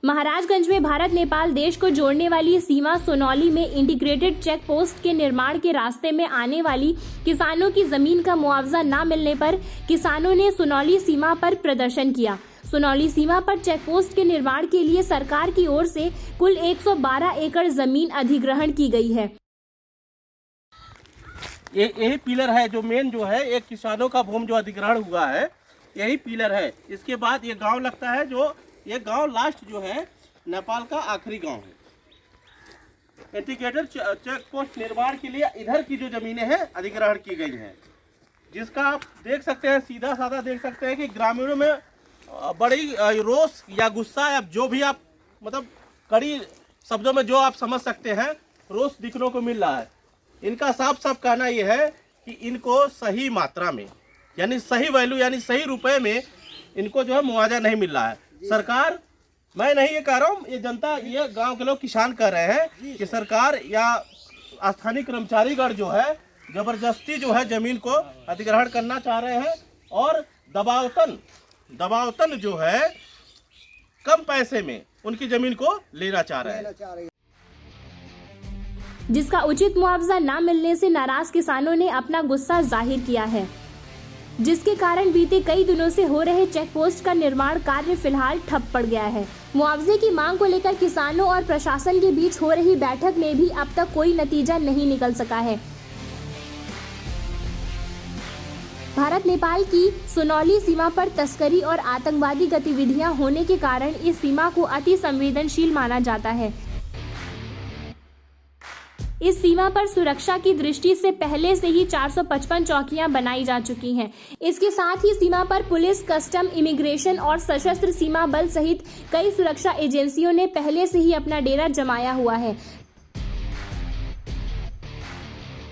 महाराजगंज में भारत नेपाल देश को जोड़ने वाली सीमा सोनौली में इंटीग्रेटेड चेक पोस्ट के निर्माण के रास्ते में आने वाली किसानों की जमीन का मुआवजा न मिलने पर किसानों ने सोनौली सीमा पर प्रदर्शन किया। सोनौली सीमा पर चेक पोस्ट के निर्माण के लिए सरकार की ओर से कुल 112 एकड़ जमीन अधिग्रहण की गई है। यही पिलर है जो मेन जो है एक किसानों का भूमि जो अधिग्रहण हुआ है, यही पिलर है। इसके बाद ये गांव लगता है, जो ये गांव लास्ट जो है नेपाल का आखिरी गांव है। इंटीग्रेटेड चेक पोस्ट निर्माण के लिए इधर की जो जमीनें हैं अधिग्रहण की गई हैं, जिसका आप देख सकते हैं, सीधा साधा देख सकते हैं कि ग्रामीणों में बड़ी रोष या गुस्सा या जो भी आप मतलब कड़ी शब्दों में जो आप समझ सकते हैं, रोष दिखने को मिल रहा है। इनका साफ साफ कहना यह है कि इनको सही मात्रा में यानी सही वैल्यू यानी सही रुपए में इनको जो है मुआवजा नहीं मिल रहा है। सरकार, मैं नहीं ये कह रहा हूँ, ये जनता, ये गांव के लोग किसान कह रहे हैं कि सरकार या स्थानीय कर्मचारीगण जो है जबरदस्ती जो है जमीन को अधिग्रहण करना चाह रहे हैं और दबावतन जो है कम पैसे में उनकी जमीन को लेना चाह रहे हैं, जिसका उचित मुआवजा न मिलने से नाराज किसानों ने अपना गुस्सा जाहिर किया है, जिसके कारण बीते कई दिनों से हो रहे चेक पोस्ट का निर्माण कार्य फिलहाल ठप पड़ गया है। मुआवजे की मांग को लेकर किसानों और प्रशासन के बीच हो रही बैठक में भी अब तक कोई नतीजा नहीं निकल सका है। भारत नेपाल की सोनौली सीमा पर तस्करी और आतंकवादी गतिविधियां होने के कारण इस सीमा को अति संवेदनशील माना जाता है। इस सीमा पर सुरक्षा की दृष्टि से पहले से ही 455 चौकियां बनाई जा चुकी हैं। इसके साथ ही सीमा पर पुलिस, कस्टम, इमिग्रेशन और सशस्त्र सीमा बल सहित कई सुरक्षा एजेंसियों ने पहले से ही अपना डेरा जमाया हुआ है।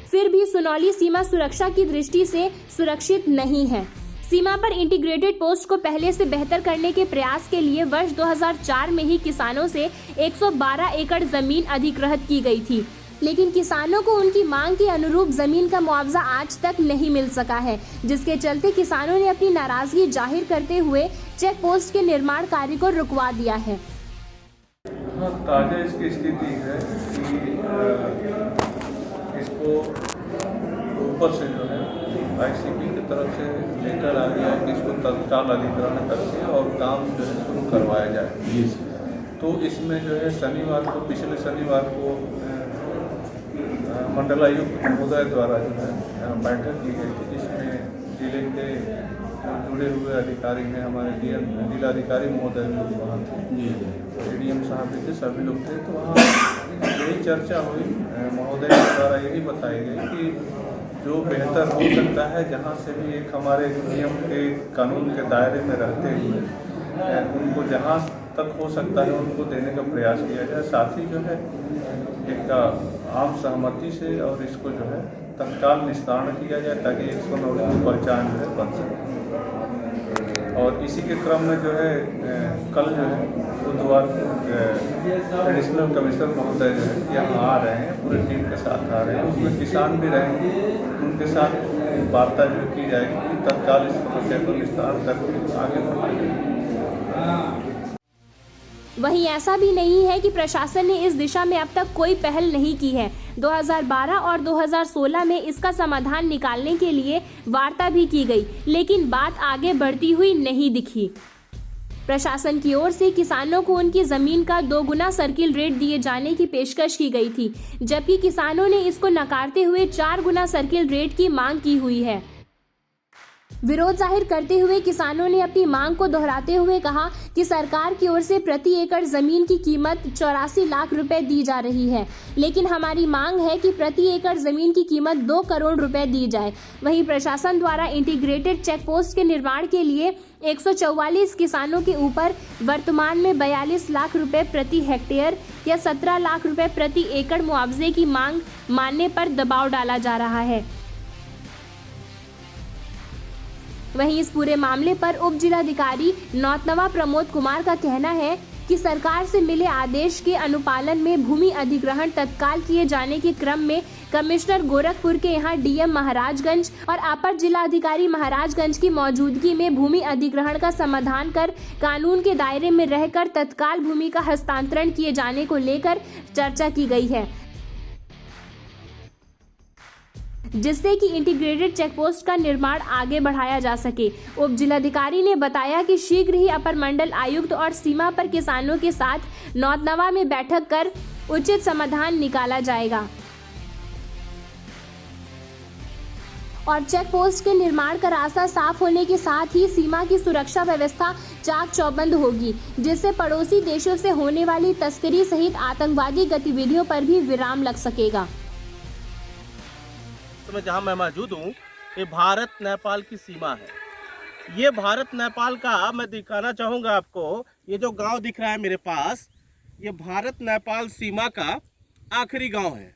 फिर भी सोनौली सीमा सुरक्षा की दृष्टि से सुरक्षित नहीं है। सीमा पर इंटीग्रेटेड पोस्ट को पहले से बेहतर करने के प्रयास के लिए वर्ष 2004 में ही किसानों से 112 एकड़ जमीन अधिग्रहित की गई थी, लेकिन किसानों को उनकी मांग के अनुरूप जमीन का मुआवजा आज तक नहीं मिल सका है, जिसके चलते किसानों ने अपनी नाराजगी जाहिर करते हुए चेक पोस्ट के निर्माण कार्य को रुकवा दिया है। ताजा इसकी स्थिति है कि इसको ऊपर से जो है ICP की तरफ से लेटर आ गया कि इसको तत्काल अधिग्रहण करके और काम जो है शुरू करवाया जाए। तो इसमें जो है पिछले शनिवार को मंडलायुक्त महोदय द्वारा जो है बैठक की गई थी, जिसमें जिले के जुड़े हुए अधिकारी हैं, हमारे जिलाधिकारी महोदय लोग वहाँ थे, ADM साहब भी थे, सभी लोग थे। तो वहाँ यही चर्चा हुई, महोदय द्वारा यही बताई गई कि जो बेहतर हो सकता है, जहाँ से भी एक हमारे नियम के कानून के दायरे में रहते हुए उनको जहाँ तक हो सकता है उनको देने का प्रयास किया जाए। साथ ही जो है एक आम सहमति से और इसको जो है तत्काल निस्तारण किया जाए ताकि 109 की पहचान जो है बन सके। और इसी के क्रम में जो है कल जो है बुधवार को एडिशनल कमिश्नर महोदय जो है यहाँ आ रहे हैं, पूरे टीम के साथ आ रहे हैं। उसमें किसान भी रहेंगे, उनके साथ वार्ता जो की जाएगी तत्काल इस समस्या को निस्तारण करके आगे बढ़ाएंगे। वहीं ऐसा भी नहीं है कि प्रशासन ने इस दिशा में अब तक कोई पहल नहीं की है। 2012 और 2016 में इसका समाधान निकालने के लिए वार्ता भी की गई, लेकिन बात आगे बढ़ती हुई नहीं दिखी। प्रशासन की ओर से किसानों को उनकी जमीन का 2 गुना सर्किल रेट दिए जाने की पेशकश की गई थी, जबकि किसानों ने इसको नकारते हुए 4 गुना सर्किल रेट की मांग की हुई है। विरोध जाहिर करते हुए किसानों ने अपनी मांग को दोहराते हुए कहा कि सरकार की ओर से प्रति एकड़ जमीन की कीमत 84 लाख रुपए दी जा रही है, लेकिन हमारी मांग है कि प्रति एकड़ जमीन की कीमत 2 करोड़ रुपए दी जाए। वहीं प्रशासन द्वारा इंटीग्रेटेड चेक पोस्ट के निर्माण के लिए 144 किसानों के ऊपर वर्तमान में 42 लाख रुपए प्रति हेक्टेयर या 17 लाख रुपए प्रति एकड़ मुआवजे की मांग मानने पर दबाव डाला जा रहा है। वहीं इस पूरे मामले पर उप जिलाधिकारी नौतनवा प्रमोद कुमार का कहना है कि सरकार से मिले आदेश के अनुपालन में भूमि अधिग्रहण तत्काल किए जाने के क्रम में कमिश्नर गोरखपुर के यहाँ डीएम महाराजगंज और अपर जिलाधिकारी महाराजगंज की मौजूदगी में भूमि अधिग्रहण का समाधान कर कानून के दायरे में रहकर तत्काल भूमि का हस्तांतरण किए जाने को लेकर चर्चा की गई है, जिससे कि इंटीग्रेटेड चेकपोस्ट का निर्माण आगे बढ़ाया जा सके। उप जिलाधिकारी ने बताया कि शीघ्र ही अपर मंडल आयुक्त और सीमा पर किसानों के साथ नौतनवा में बैठक कर उचित समाधान निकाला जाएगा और चेक पोस्ट के निर्माण का रास्ता साफ होने के साथ ही सीमा की सुरक्षा व्यवस्था चाक चौबंद होगी, जिससे पड़ोसी देशों से होने वाली तस्करी सहित आतंकवादी गतिविधियों पर भी विराम लग सकेगा। जहाँ मैं मौजूद हूँ ये भारत नेपाल की सीमा है। ये भारत नेपाल का मैं दिखाना चाहूँगा आपको। ये जो गांव दिख रहा है मेरे पास, ये भारत नेपाल सीमा का आखिरी गांव है।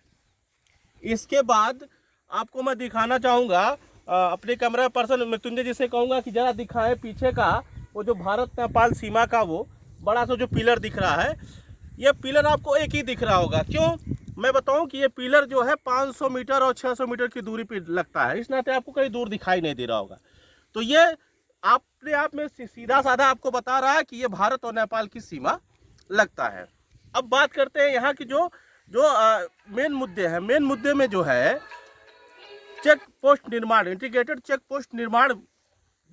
इसके बाद आपको मैं दिखाना चाहूँगा, अपने कैमरा पर्सन मृत्युंजय जी से कहूँगा कि ज़रा दिखाएं पीछे का वो जो भारत नेपाल सीमा का वो बड़ा सा जो पिलर दिख रहा है। ये पिलर आपको एक ही दिख रहा होगा। क्यों मैं बताऊं कि ये पिलर जो है 500 मीटर और 600 मीटर की दूरी पे लगता है, इस नाते आपको कहीं दूर दिखाई नहीं दे रहा होगा। तो ये अपने आप में सीधा साधा आपको बता रहा है कि ये भारत और नेपाल की सीमा लगता है। अब बात करते हैं यहाँ की जो मेन मुद्दे हैं। मेन मुद्दे में जो है चेक पोस्ट निर्माण, इंटीग्रेटेड चेक पोस्ट निर्माण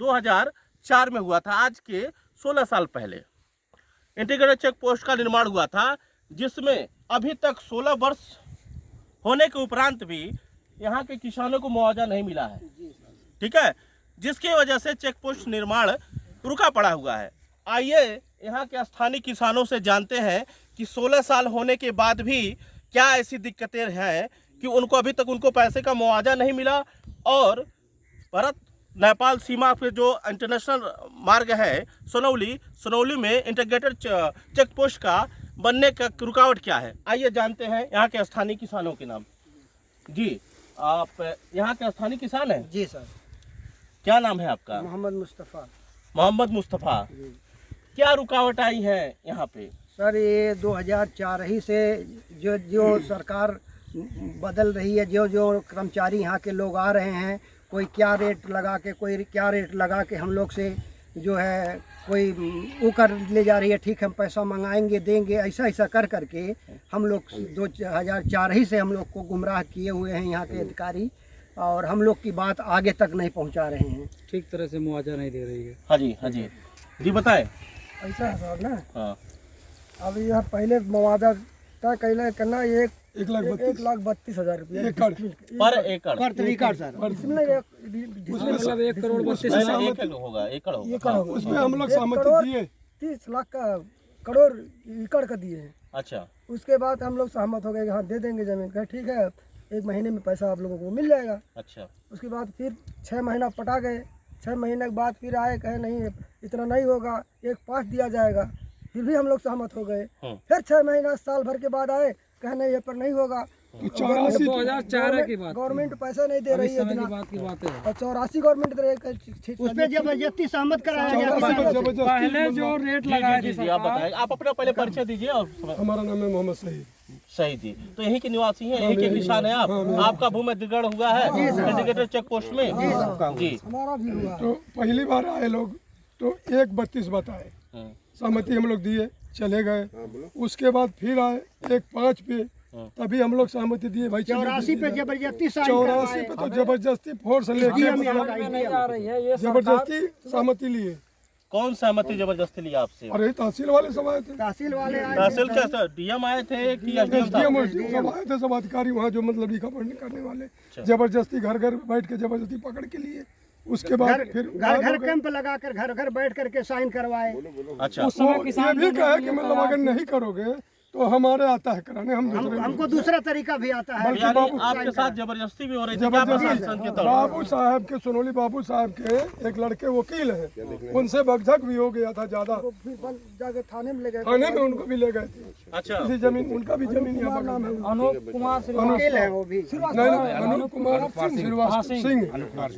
2004 में हुआ था। आज के 16 साल पहले इंटीग्रेटेड चेक पोस्ट का निर्माण हुआ था, जिसमें अभी तक 16 वर्ष होने के उपरांत भी यहाँ के किसानों को मुआवजा नहीं मिला है। ठीक है, जिसकी वजह से चेक पोस्ट निर्माण रुका पड़ा हुआ है। आइए यहाँ के स्थानीय किसानों से जानते हैं कि 16 साल होने के बाद भी क्या ऐसी दिक्कतें हैं कि उनको अभी तक उनको पैसे का मुआवजा नहीं मिला और भारत नेपाल सीमा पे जो इंटरनेशनल मार्ग है सोनौली में इंटीग्रेटेड चेक पोस्ट का बनने का रुकावट क्या है। आइए जानते हैं यहाँ के स्थानीय किसानों के नाम। जी, आप यहाँ के स्थानीय किसान हैं? जी सर। क्या नाम है आपका? मोहम्मद मुस्तफ़ा। क्या रुकावट आई है यहाँ पे? सर ये 2004 ही से जो सरकार बदल रही है, जो कर्मचारी यहाँ के लोग आ रहे हैं, कोई क्या रेट लगा के, कोई क्या रेट लगा के हम लोग से जो है कोई वो कर ले जा रही है। ठीक, हम पैसा मंगाएंगे देंगे, ऐसा कर करके हम लोग 2004 ही से हम लोग को गुमराह किए हुए हैं यहाँ के अधिकारी, और हम लोग की बात आगे तक नहीं पहुँचा रहे हैं। ठीक तरह से मुआवजा नहीं दे रही है। हाँ जी, हाँ जी, जी बताएं। ऐसा है सर ना। हाँ, अब यह पहले मुआवजा तय करना 1,32,000 रुपया पर एकड़ सर। इसमें 1,32,00,000 एकड़ होगा। उसमें हम लोग सहमति दिए 30 लाख का करोड़ एकड़ का दिए हैं। अच्छा, उसके बाद हम लोग सहमत हो गए कि हाँ दे देंगे जमीन का। ठीक है, 1 महीने में पैसा आप लोगों को मिल जाएगा। अच्छा, उसके बाद फिर 6 महीना पटा गए। 6 महीने के बाद फिर आए, कहे नहीं इतना नहीं होगा, 1,5 दिया जाएगा। फिर भी हम लोग सहमत हो गए। फिर 6 महीना साल भर के बाद आए, कहे नहीं ये पर नहीं होगा। 2004 की बात, गवर्नमेंट पैसा नहीं दे रही है इतना। और 84 गवर्नमेंट दे रही है, उस पर जबरदस्ती सहमत कराया गया। पहले जो रेट लगाया जी आप बताएं। आप अपना पहले परिचय दीजिए। और हमारा नाम है मोहम्मद सही जी। तो यहीं के निवासी हैं, यहीं के किसान हैं आप? आपका भूमि अधिग्रहण हुआ है इंटीग्रेटेड चेक पोस्ट में? जी, हमारा भी हुआ। तो पहली बार आए लोग तो 1,32 बताए, सहमति हम लोग दिए, चले गए। उसके बाद फिर आए 1,5 पे, तभी हम लोग सहमति दिए भाई। 84 पे जबरदस्ती 84 पे तो जबरदस्ती फोर्स लेके जबरदस्ती सहमति लिए। कौन सहमति जबरदस्ती लिया आपसे? अरे तहसील वाले सब आए थे। तहसील वाले तहसील क्या डीएम आए थे कि एसडीएम सब आए थे, सब अधिकारी वहाँ जो मतलब लिखा पढ़ने करने वाले, जबरदस्ती घर घर बैठ के जबरदस्ती पकड़ के लिए। उसके बाद फिर घर कैंप लगाकर घर बैठ करके साइन करवाए। अच्छा, ये भी कहे कि मतलब अगर नहीं करोगे तो हमारे आता है कराने, हम दूसरे हमको दूसरा तरीका भी आता है। बल्कि यानी बाबू आपके साथ जबरदस्ती भी हो रही थी क्या प्रशासन के तौर बाबू साहब के, सोनोली बाबू साहब के एक लड़के वकील हैं, उनसे भगझक भी हो गया था ज्यादा, जाके थाने में ले गए, थाने में उनको भी ले गए थे। अच्छा इसी जमीन, उनका भी जमीन यहाँ बगल में। अनूप कुमार वकील है वो भी, नहीं, अनूप कुमार श्रीवास्तव सिंह,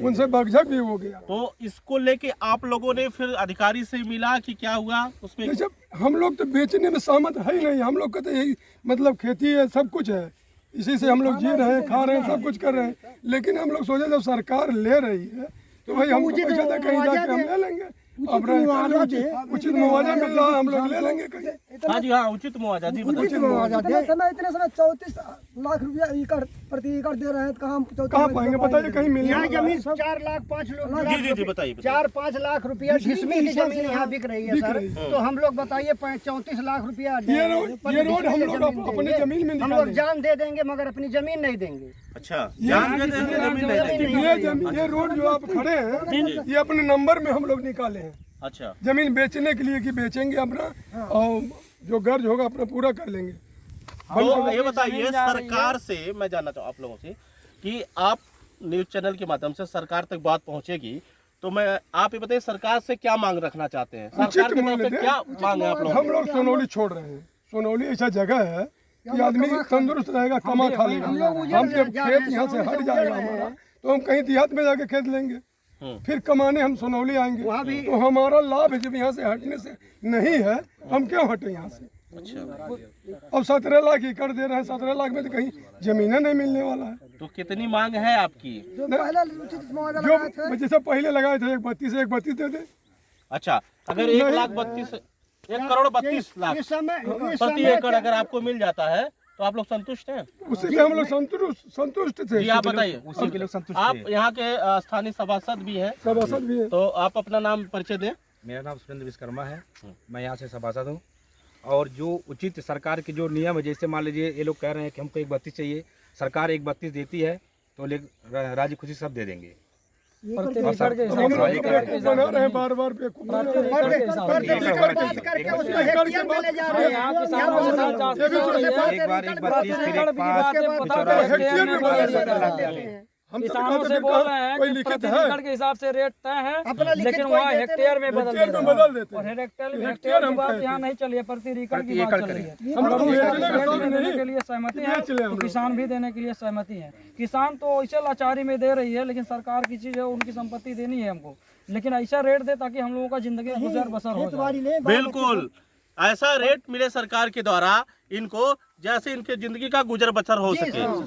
उनसे भगझक भी हो गया। तो इसको लेके आप लोगों ने फिर अधिकारी से मिला कि क्या हुआ उसमें? जब हम लोग तो बेचने में सहमत है ही नहीं, हम लोग का तो यही मतलब खेती है, सब कुछ है, इसी से हम लोग जी रहे हैं, खा रहे हैं, सब कुछ कर रहे हैं। लेकिन हम लोग सोचे जब सरकार ले रही है तो भाई हमको पैसा था, कहीं जाके हम ले लेंगे, उचित मुआवजा मिल रहा है, हम लोग ले लेंगे कहीं। हाँ जी, हाँ, उचित मुआवजा जी बताइए। इतने समय 34 लाख रुपया एकड़ प्रति एकड़ दे रहे हैं, कहाँ पाएंगे बताइए, कहीं मिलने यहाँ वाला जमीन 4 लाख 5 जी जी जी बताइए। 4-5 लाख रुपया जिसमें की जमीन यहाँ बिक रही है सर, तो हम लोग बताइए 34 लाख रुपया ये रोड हम लोग अपने जमीन में हम लोग जान दे देंगे मगर अपनी जमीन नहीं देंगे। अच्छा, जान दे देंगे, जमीन नहीं देंगे। ये रोड जो आप खड़े हैं, ये अपने नंबर में हम लोग निकाले हैं। अच्छा, जमीन बेचने के लिए कि बेचेंगे अपना, और जो गर्ज होगा अपना पूरा कर लेंगे। तो ये बताइए सरकार से मैं जानना चाहूँ आप लोगों से कि आप न्यूज चैनल के माध्यम से सरकार तक बात पहुंचेगी, तो मैं आप ये बताइए सरकार से क्या मांग रखना चाहते हैं? सरकार उचित की तरफ मूल्य से दें। क्या मांग है आप लोगों हम लोग सोनौली छोड़ रहे हैं। सोनौली ऐसा जगह है कि आदमी तंदुरुस्त रहेगा, कमा खा लेगा। हम जब खेत यहाँ से हट जाएगा हमारा, तो हम कहीं देहात में जाके खेत लेंगे, फिर कमाने हम सोनौली आएंगे। तो हमारा लाभ है, जब यहाँ से हटने से नहीं है, हम क्यों हटे यहाँ से? अच्छा, अब 17 लाख एकड़ दे रहे हैं, 17 लाख में तो कहीं जमीनें नहीं मिलने वाला है। तो कितनी मांग है आपकी? जो जैसे पहले लगाए थे 132 दे दे। अच्छा, अगर 1,32,1,32 लाख प्रति एकड़ अगर आपको मिल जाता है तो आप लोग संतुष्ट हैं? उसी से हम लोग संतुष्ट थे। जी आप बताइए। उसी के लोग संतुष्ट आप थे। यहाँ के स्थानीय सभासद भी हैं, सभासद भी है। तो आप अपना नाम परिचय दें। मेरा नाम सुरेंद्र विश्वकर्मा है, मैं यहाँ से सभासद हूँ। और जो उचित सरकार के जो नियम है, जैसे मान लीजिए ये लोग कह रहे हैं कि हमको 132 चाहिए, सरकार 132 देती है तो राजी खुशी सब दे देंगे। हम लोग बेवकूफ बना रहे हैं, बार बार बेवकूफ बना रहे एक बार 132 फिर 1 5 हम किसानों से बोल रहे हैं कि प्रति एकड़ के हिसाब से रेट तय है, लेकिन वहाँ हेक्टेयर में बदल हेक्टेयर में बदल देते और हैं। हेक्टेयर की बात यहाँ नहीं चली है, प्रति एकड़ की बात चल रही है। हम लोग देने के लिए सहमति है, तो किसान भी देने के लिए सहमति है। किसान तो ऐसे लाचारी में दे रही है, लेकिन सरकार की चीज है, उनकी संपत्ति देनी है हमको, लेकिन ऐसा रेट दे ताकि हम लोगों का जिंदगी गुजर बसर हो जाए। बिल्कुल ऐसा रेट मिले सरकार के द्वारा इनको, जैसे इनके जिंदगी का गुजर बसर हो सके।